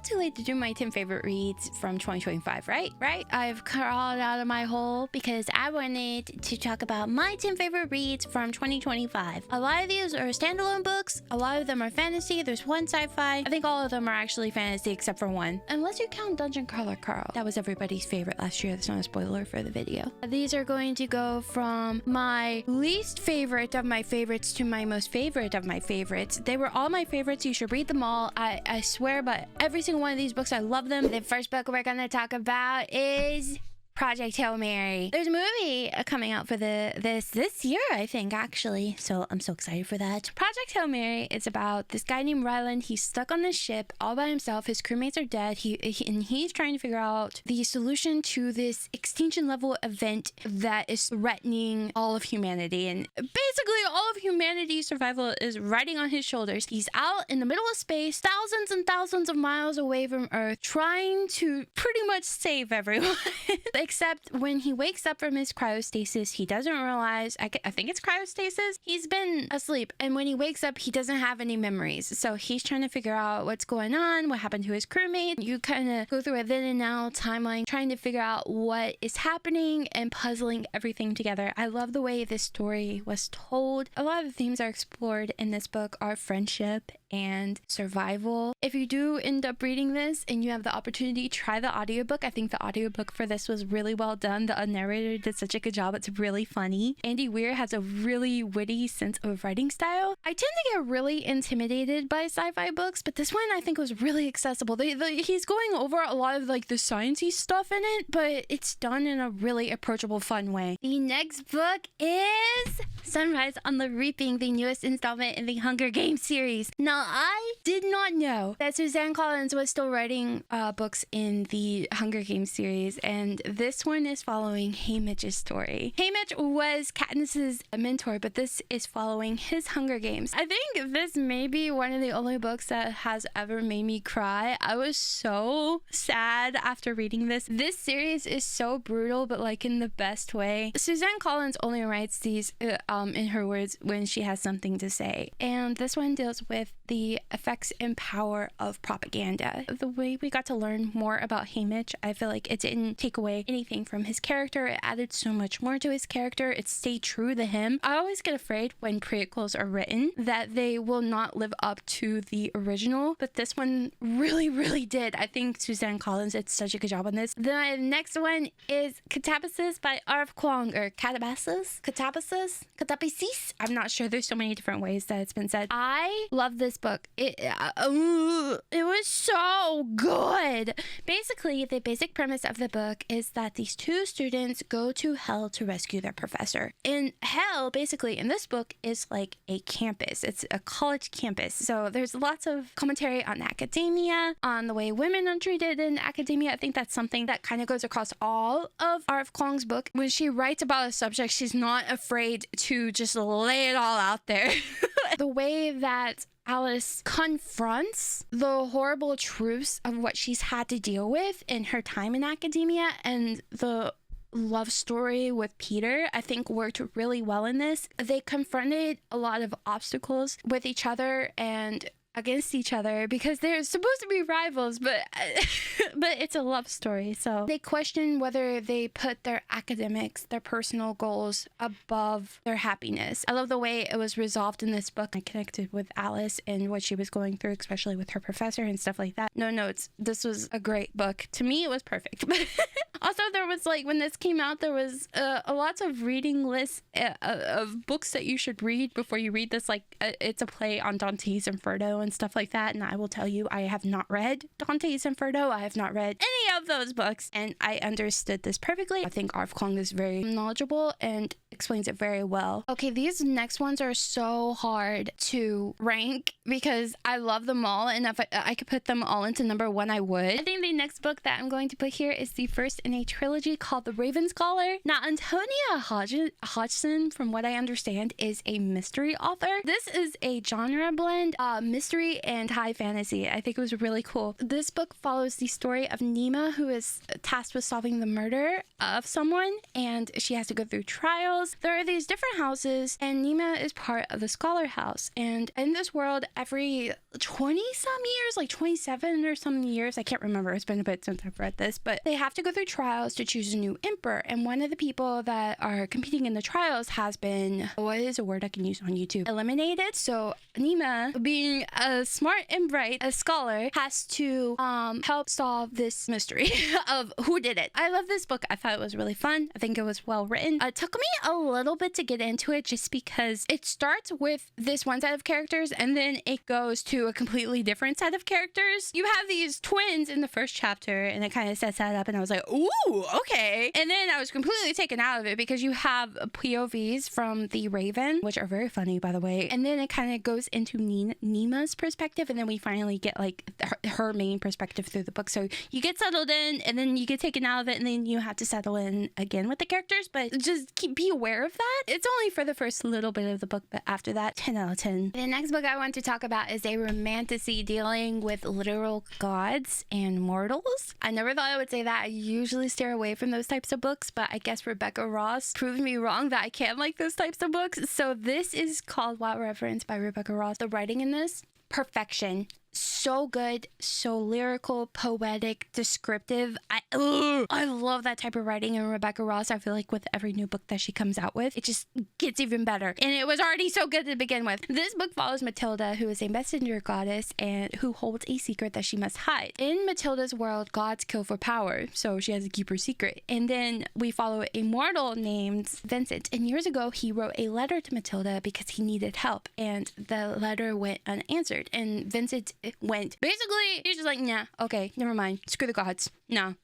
too late to do my 10 favorite reads from 2025, right? I've crawled out of my hole because I wanted to talk about my 10 favorite reads from 2025. A lot of these are standalone books. A lot of them are fantasy. There's one sci-fi. I think all of them are actually fantasy except for one. Unless you count Dungeon Crawler Carl. That was everybody's favorite last year. That's not a spoiler for the video. These are going to go from my least favorite of my favorites to my most favorite of my favorites. They were all my favorites. You should read them all. I swear by every single one of these books, I love them. The first book we're going to talk about is Project Hail Mary. There's a movie coming out for this year, I think, actually. So I'm so excited for that. Project Hail Mary is about this guy named Ryland. He's stuck on this ship all by himself. His crewmates are dead. He's trying to figure out the solution to this extinction level event that is threatening all of humanity. And basically all of humanity's survival is riding on his shoulders. He's out in the middle of space, thousands and thousands of miles away from Earth, trying to pretty much save everyone. Except when he wakes up from his cryostasis, he doesn't realize, I think it's cryostasis, he's been asleep. And when he wakes up, he doesn't have any memories. So he's trying to figure out what's going on, what happened to his crewmate. You kind of go through a then and now timeline, trying to figure out what is happening and puzzling everything together. I love the way this story was told. A lot of the themes are explored in this book are friendship and survival. If you do end up reading this and you have the opportunity, try the audiobook. I think the audiobook for this was really well done. The narrator did such a good job. It's really funny. Andy Weir has a really witty sense of writing style. I tend to get really intimidated by sci-fi books, but this one I think was really accessible. He's going over a lot of like the sciencey stuff in it, but it's done in a really approachable, fun way. The next book is Sunrise on the Reaping, the newest installment in the Hunger Games series. Now, I did not know that Suzanne Collins was still writing books in the Hunger Games series, and this one is following Haymitch's story. Haymitch was Katniss's mentor, but this is following his Hunger Games. I think this may be one of the only books that has ever made me cry. I was so sad after reading this. This series is so brutal, but like in the best way. Suzanne Collins only writes these in her words when she has something to say, and this one deals with the effects and power of propaganda. The way we got to learn more about Haymitch, I feel like it didn't take away anything from his character. It added so much more to his character. It stayed true to him. I always get afraid when prequels are written that they will not live up to the original, but this one really did. I think Suzanne Collins did such a good job on this. The next one is Catabasis by R.F. Kuang, or Catabasis? I'm not sure. There's so many different ways that it's been said. I love this book. It was so good. Basically, the basic premise of the book is that these two students go to hell to rescue their professor. And hell, basically, in this book is like a campus. It's a college campus. So there's lots of commentary on academia, on the way women are treated in academia. I think that's something that kind of goes across all of R.F. Kuang's book. When she writes about a subject, she's not afraid to just lay it all out there. The way that Alice confronts the horrible truths of what she's had to deal with in her time in academia, and the love story with Peter, I think worked really well in this. They confronted a lot of obstacles with each other and against each other because they're supposed to be rivals, but it's a love story. So they question whether they put their academics, their personal goals above their happiness. I love the way it was resolved in this book. I connected with Alice and what she was going through, especially with her professor and stuff like that. No notes. This was a great book. To me, it was perfect. Also, there was like, when this came out, there was a lots of reading lists of books that you should read before you read this. Like, it's a play on Dante's Inferno and stuff like that. And I will tell you, I have not read Dante's Inferno. I have not read any of those books. And I understood this perfectly. I think R.F. Kuang is very knowledgeable and explains it very well. Okay, these next ones are so hard to rank because I love them all. And if I could put them all into number one, I would. I think the next book that I'm going to put here is the first in a trilogy called The Raven Scholar. Now, Antonia Hodgson, from what I understand, is a mystery author. This is a genre blend, mystery and high fantasy. I think it was really cool. This book follows the story of Nima, who is tasked with solving the murder of someone, and she has to go through trials trials, there are these different houses, and Nima is part of the Scholar House. And in this world, every 20 some years, like 27 or some years, I can't remember, it's been a bit since I've read this, but they have to go through trials to choose a new emperor. And one of the people that are competing in the trials has been, what is a word I can use on YouTube? Eliminated. So Nima, being a smart and bright, a scholar, has to help solve this mystery of who did it. I love this book. I thought it was really fun. I think it was well written. It took me a little bit to get into it just because it starts with this one set of characters and then it goes to a completely different set of characters. You have these twins in the first chapter and it kind of sets that up and I was like, ooh, okay. And then I was completely taken out of it because you have POVs from the Raven, which are very funny, by the way. And then it kind of goes into Nima's perspective and then we finally get like her main perspective through the book. So you get settled in and then you get taken out of it and then you have to settle in again with the characters, but just be aware of that. It's only for the first little bit of the book, but after that, 10 out of 10. The next book I want to talk about is a romantasy dealing with literal gods and mortals. I never thought I would say that. I usually steer away from those types of books, but I guess Rebecca Ross proved me wrong that I can like those types of books. So this is called Wild Reverence by Rebecca Ross. The writing in this, perfection. So good, so lyrical, poetic, descriptive. I love that type of writing in Rebecca Ross. I feel like with every new book that she comes out with, it just gets even better. And it was already so good to begin with. This book follows Matilda, who is a messenger goddess and who holds a secret that she must hide. In Matilda's world, gods kill for power, so she has to keep her secret. And then we follow a mortal named Vincent. And years ago, he wrote a letter to Matilda because he needed help. And the letter went unanswered. And Vincent went, basically, he's just like, nah, okay, never mind. Screw the gods. No.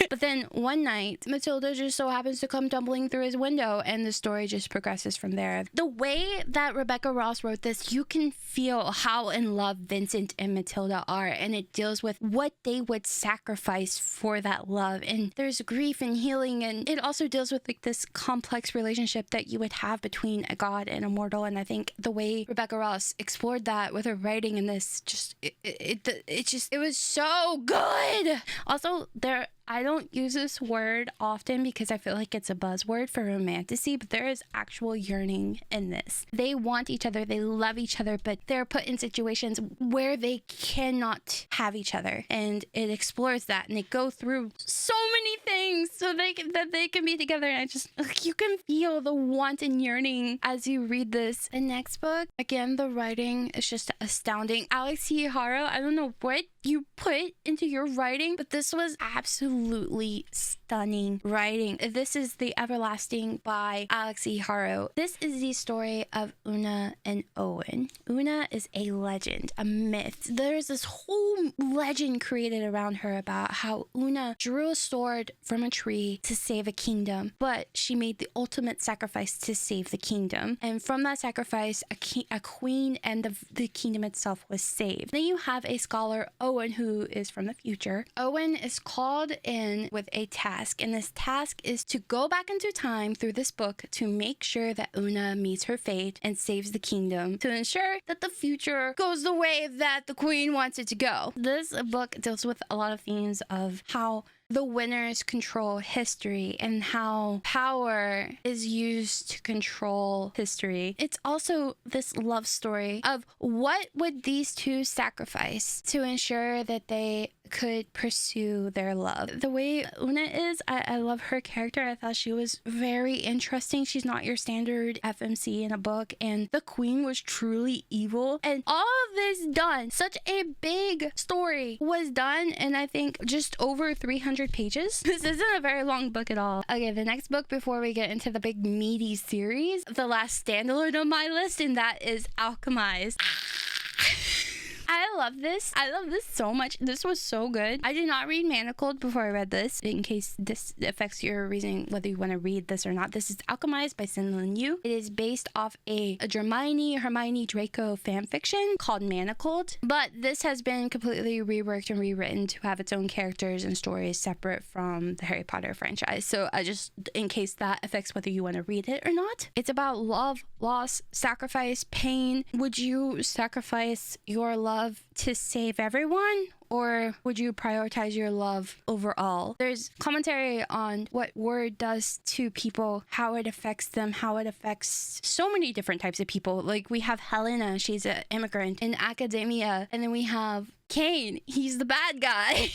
But then one night, Matilda just so happens to come tumbling through his window and the story just progresses from there. The way that Rebecca Ross wrote this, you can feel how in love Vincent and Matilda are, and it deals with what they would sacrifice for that love. And there's grief and healing, and it also deals with like this complex relationship that you would have between a god and a mortal. And I think the way Rebecca Ross explored that with her writing in this, just it was so good. Also, I don't use this word often because I feel like it's a buzzword for romantasy, but there is actual yearning in this. They want each other, they love each other, but they're put in situations where they cannot have each other. And it explores that, and they go through so many things so that they can be together. And you can feel the want and yearning as you read this. The next book, again, the writing is just astounding. Alex Hiharo, I don't know what you put into your writing, but this was absolutely stunning writing. This is The Everlasting by Alex Hiharo. This is the story of Una and Owen. Una is a legend, a myth. There's this whole legend created around her about how Una drew a sword from a tree to save a kingdom, but she made the ultimate sacrifice to save the kingdom. And from that sacrifice, a queen and the kingdom itself was saved. Then you have a scholar, Owen, who is from the future. Owen is called in with a task, and this task is to go back into time through this book to make sure that Una meets her fate and saves the kingdom to ensure that the future goes the way that the queen wants it to go. This book deals with a lot of themes of how the winners control history and how power is used to control history. It's also this love story of what would these two sacrifice to ensure that they could pursue their love. The way Una is, I love her character. I thought she was very interesting. She's not your standard FMC in a book, and the queen was truly evil. And all of this done, such a big story was done, and I think just over 300 pages. This isn't a very long book at all. Okay, the next book before we get into the big meaty series, the last standalone on my list, and that is Alchemized. I love this. I love this so much. This was so good. I did not read Manacled before I read this, in case this affects your reasoning whether you want to read this or not. This is Alchemized by Sin-Lin Yu. It is based off a Hermione Draco fanfiction called Manacled, but this has been completely reworked and rewritten to have its own characters and stories separate from the Harry Potter franchise. So I just, in case that affects whether you want to read it or not. It's about love, loss, sacrifice, pain. Would you sacrifice your love to save everyone? or would you prioritize your love overall? There's commentary on what war does to people, how it affects them, how it affects so many different types of people. Like we have Helena, she's an immigrant in academia, and then we have Cain, he's the bad guy,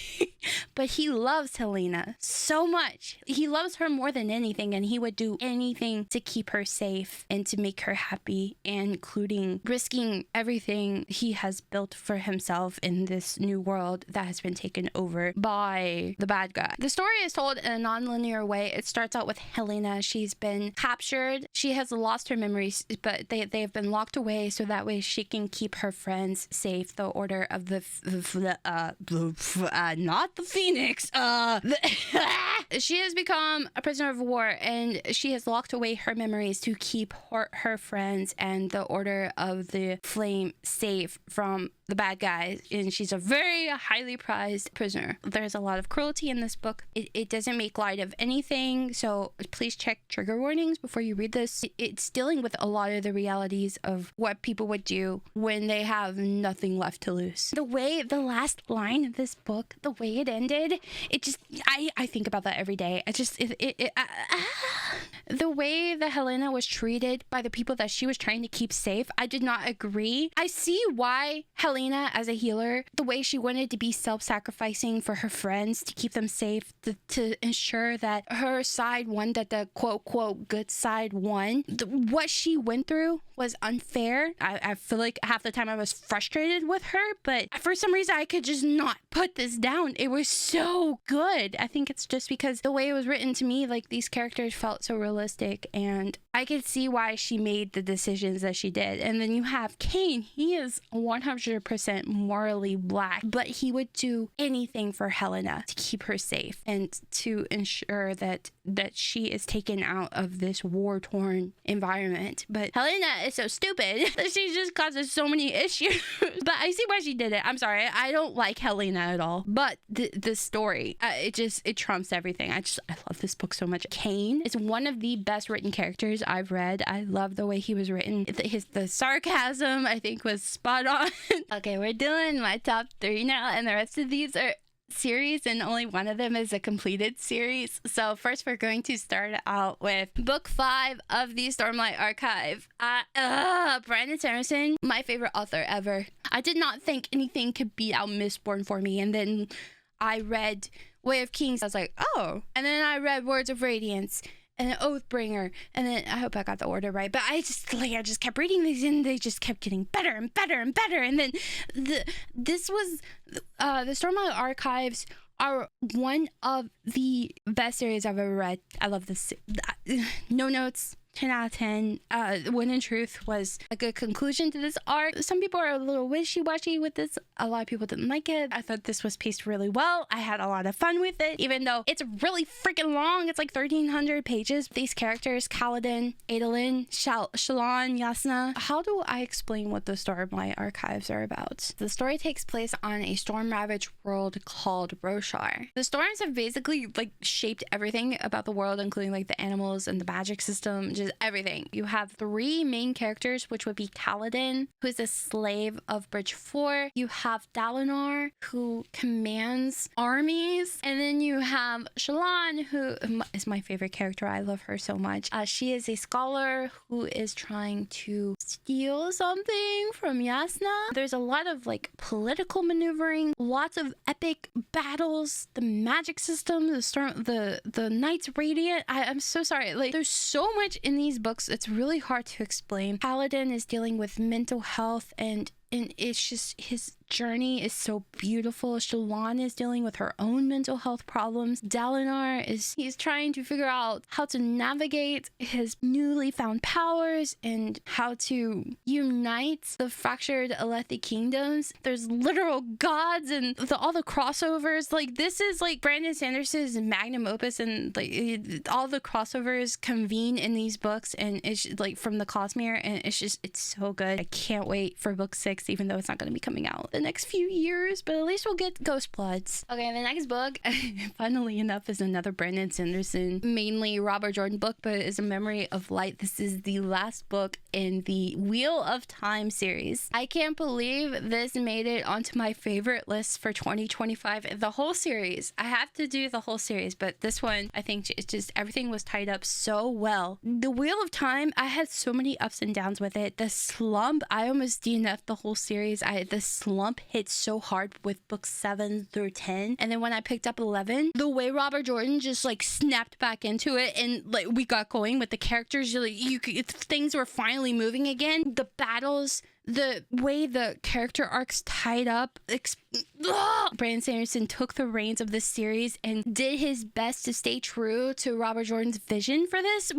but he loves Helena so much. He loves her more than anything, and he would do anything to keep her safe and to make her happy, including risking everything he has built for himself in this new world that has been taken over by the bad guy. The story is told in a non-linear way. It starts out with Helena. She's been captured. She has lost her memories, but they have been locked away so that way she can keep her friends safe. The Order of the not the Phoenix. She has become a prisoner of war, and she has locked away her memories to keep her friends and the Order of the Flame safe from the bad guys, and she's a very highly prized prisoner. There's a lot of cruelty in this book. It doesn't make light of anything, so please check trigger warnings before you read this. It's dealing with a lot of the realities of what people would do when they have nothing left to lose. The way the last line of this book, the way it ended, it just, I think about that every day. The way that Helena was treated by the people that she was trying to keep safe, I did not agree. I see why Helena, as a healer, the way she wanted to be self-sacrificing for her friends to keep them safe, to ensure that her side won, that the quote good side won. What she went through was unfair. I feel like half the time I was frustrated with her, but for some reason I could just not put this down. It was so good. I think it's just because the way it was written to me, like these characters felt so realistic, and I could see why she made the decisions that she did. And then you have Cain. He is 100% morally black, but he would do anything for Helena to keep her safe and to ensure that she is taken out of this war-torn environment. But Helena is so stupid that she just causes so many issues. But I see why she did it. I'm sorry, I don't like Helena at all, but the story, it trumps everything. I love this book so much. Cain is one of the best written characters I've read. I love the way he was written. The sarcasm, I think, was spot on. Okay, we're doing my top 3 now, and the rest of these are series, and only one of them is a completed series. So first we're going to start out with book 5 of the Stormlight Archive. Brandon Sanderson, my favorite author ever. I did not think anything could beat out Mistborn for me, and then I read Way of Kings. I was like, oh. And then I read Words of Radiance and Oathbringer, and then I hope I got the order right, but I just kept reading these, and they just kept getting better and better and better. And then the Stormlight Archives are one of the best series I've ever read. I love this. No notes. 10 out of 10. When in Truth was a good conclusion to this arc. Some people are a little wishy-washy with this. A lot of people didn't like it. I thought this was paced really well. I had a lot of fun with it, even though it's really freaking long. It's like 1,300 pages. These characters, Kaladin, Adolin, Shallan, Yasna. How do I explain what the Stormlight Archives are about? The story takes place on a storm-ravaged world called Roshar. The storms have basically shaped everything about the world, including the animals and the magic system, just everything. You have 3 main characters, which would be Kaladin, who's a slave of Bridge 4. You have Dalinar, who commands armies. And then you have Shallan, who is my favorite character. I love her so much. She is a scholar who is trying to steal something from Yasna. There's a lot of political maneuvering, lots of epic battles, the magic system, the Knights Radiant. I'm so sorry. There's so much in these books, it's really hard to explain. Kaladin is dealing with mental health, and it's just, his journey is so beautiful. Shallan is dealing with her own mental health problems. Dalinar he's trying to figure out how to navigate his newly found powers and how to unite the fractured Alethi kingdoms. There's literal gods and all the crossovers. This is Brandon Sanderson's magnum opus, and all the crossovers convene in these books, and it's from the Cosmere, and it's so good. I can't wait for book 6, even though it's not going to be coming out the next few years, but at least we'll get Ghost Bloods. Okay, the next book, funnily enough, is another Brandon Sanderson, mainly Robert Jordan book, but it's A Memory of Light. This is the last book in the Wheel of Time series. I can't believe this made it onto my favorite list for 2025. The whole series. I have to do the whole series, but this one, I think it's just everything was tied up so well. The Wheel of Time, I had so many ups and downs with it. The slump, I almost DNF'd the whole series. The slump hit so hard with books 7 through 10, and then when I picked up 11, the way Robert Jordan just like snapped back into it, and like we got going with the characters, things were finally moving again. The battles, the way the character arcs tied up, Brandon Sanderson took the reins of this series and did his best to stay true to Robert Jordan's vision for this.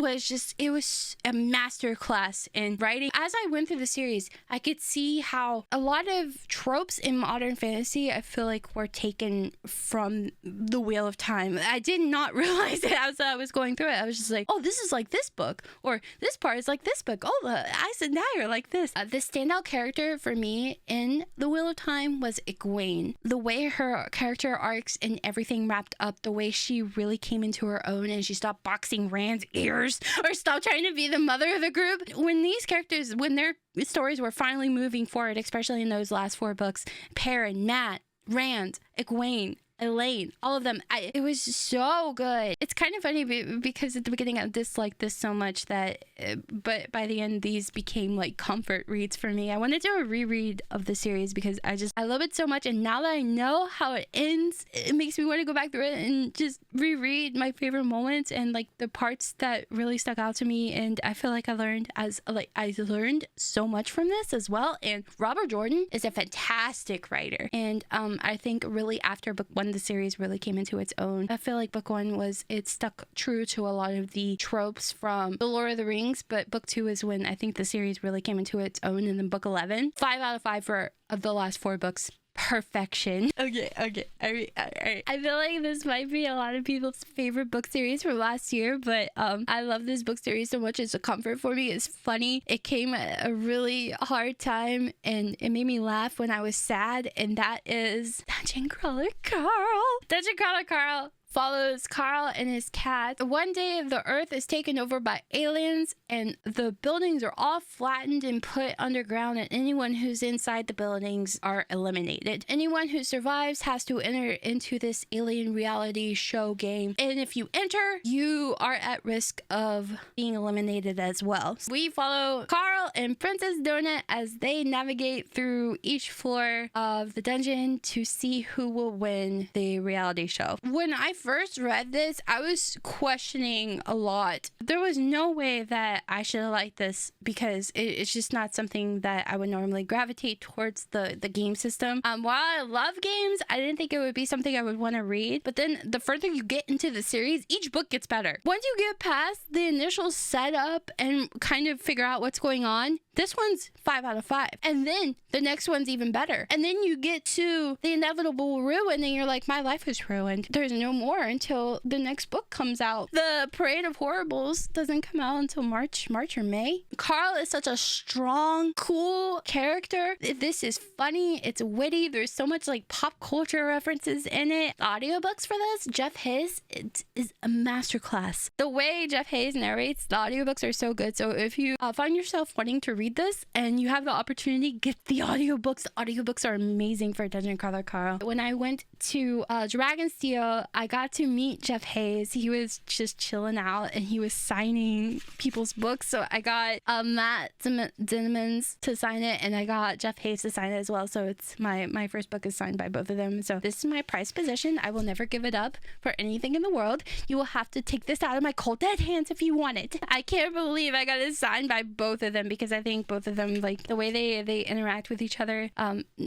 It was a masterclass in writing. As I went through the series, I could see how a lot of tropes in modern fantasy, I feel like, were taken from the Wheel of Time. I did not realize it as I was going through it. I was just like, oh, this is like this book, or this part is like this book. Oh, the Aes Sedai are like this. The standout character for me in the Wheel of Time was Egwene. The way her character arcs and everything wrapped up, the way she really came into her own and she stopped boxing Rand's ears or stopped trying to be the mother of the group. When these characters, when their stories were finally moving forward, especially in those last 4 books, Perrin, Mat, Rand, Egwene, Elaine, all of them, it was so good. It's kind of funny because at the beginning I disliked this so much that, but by the end these became like comfort reads for me. I want to do a reread of the series because I love it so much, and now that I know how it ends, it makes me want to go back through it and just reread my favorite moments and like the parts that really stuck out to me. And I feel like I learned so much from this as well. And Robert Jordan is a fantastic writer, and I think really after book 1 the series really came into its own. I feel like book 1 it stuck true to a lot of the tropes from The Lord of the Rings, but book 2 is when I think the series really came into its own. And then book 11, 5 out of 5 for of the last 4 books. Perfection. Okay. I feel like this might be a lot of people's favorite book series from last year, but I love this book series so much. It's a comfort for me. It's funny. It came at a really hard time, and it made me laugh when I was sad, and that is Dungeon Crawler Carl. Dungeon Crawler Carl follows Carl and his cat. One day, the earth is taken over by aliens, and the buildings are all flattened and put underground, and anyone who's inside the buildings are eliminated. Anyone who survives has to enter into this alien reality show game, and if you enter, you are at risk of being eliminated as well. We follow Carl and Princess Donut as they navigate through each floor of the dungeon to see who will win the reality show. When I first read this, I was questioning a lot. There was no way that I should have liked this because it's just not something that I would normally gravitate towards the game system. While I love games, I didn't think it would be something I would want to read. But then the further you get into the series, each book gets better. Once you get past the initial setup and kind of figure out what's going on, this one's 5 out of 5. And then the next one's even better. And then you get to the inevitable ruin and you're like, my life is ruined. There's no more until the next book comes out. The Parade of Horribles doesn't come out until March or May. Carl is such a strong, cool character. This is funny. It's witty. There's so much like pop culture references in it. The audiobooks for this, Jeff Hayes, it is a masterclass. The way Jeff Hayes narrates the audiobooks are so good. So if you find yourself wanting to read this and you have the opportunity, get the audiobooks. The audiobooks are amazing for Dungeon Crawler Carl. When I went to Dragonsteel, I got to meet Jeff Hayes. He was just chilling out and he was signing people's books. So I got Matt Dinnemans to sign it, and I got Jeff Hayes to sign it as well. So it's my first book is signed by both of them. So this is my prized possession. I will never give it up for anything in the world. You will have to take this out of my cold dead hands if you want it. I can't believe I got it signed by both of them because I think both of them, like the way they interact with each other.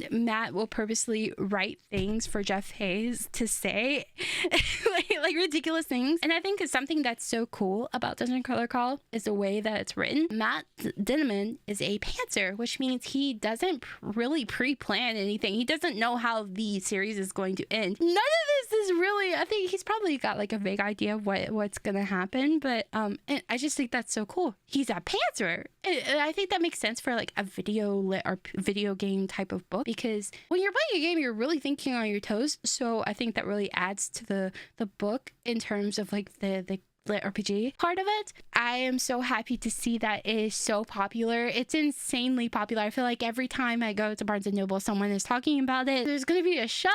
Matt will purposely write things for Jeff Hayes to say like ridiculous things, and I think it's something that's so cool about Dungeon Crawler Carl is the way that it's written. Matt Dinneman is a pantser, which means he doesn't really pre-plan anything. He doesn't know how the series is going to end. None of this is really, I think he's probably got like a vague idea of what's gonna happen, but and I just think that's so cool. He's a pantser, and I think that makes sense for like a video lit or video game type of book, because when you're playing a game, you're really thinking on your toes. So I think that really adds to the book in terms of like the lit RPG part of it. I am so happy to see that it is so popular. It's insanely popular. I feel like every time I go to Barnes & Noble, someone is talking about it. There's gonna be a show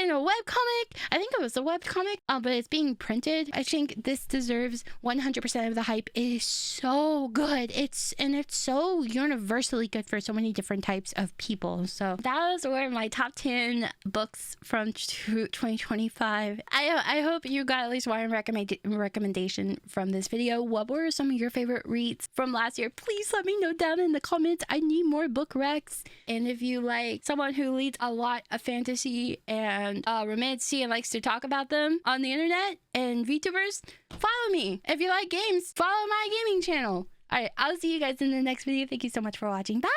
in a webcomic. I think it was a webcomic, but it's being printed. I think this deserves 100% of the hype. It is so good. It's so universally good for so many different types of people. So those were my top 10 books from 2025. I hope you got at least one recommendation from this video. What were some of your favorite reads from last year? Please let me know down in the comments. I need more book recs. And if you like someone who reads a lot of fantasy and romantasy and likes to talk about them on the internet and VTubers, follow me. If you like games, follow my gaming channel. All right, I'll see you guys in the next video. Thank you so much for watching. Bye!